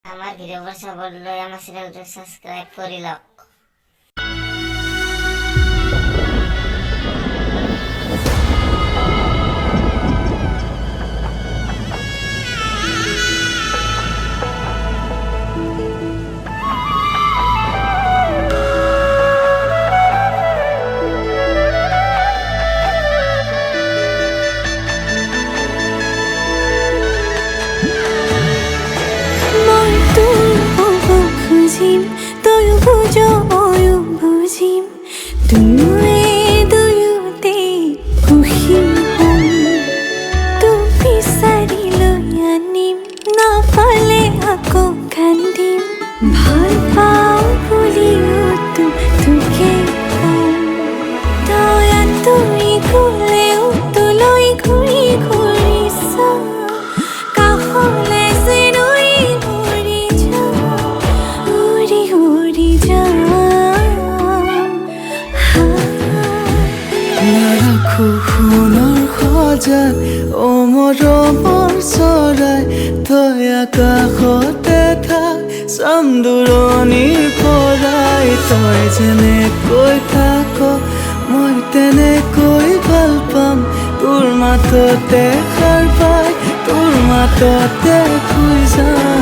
আমাৰ ভিডিওবোৰ চাবলৈ আমাৰ চেনেলটো সাবস্ক্ৰাইব কৰি লওক সোণৰ সজাত অমৰমৰ চৰাই তই আকাশতে থাক চামদুৰণিৰ পৰাই তই যেনেকৈ থাক মই তেনেকৈ ভাল পাম তোৰ মাততে সাৰ পাই তোৰ মাততে শুই যাম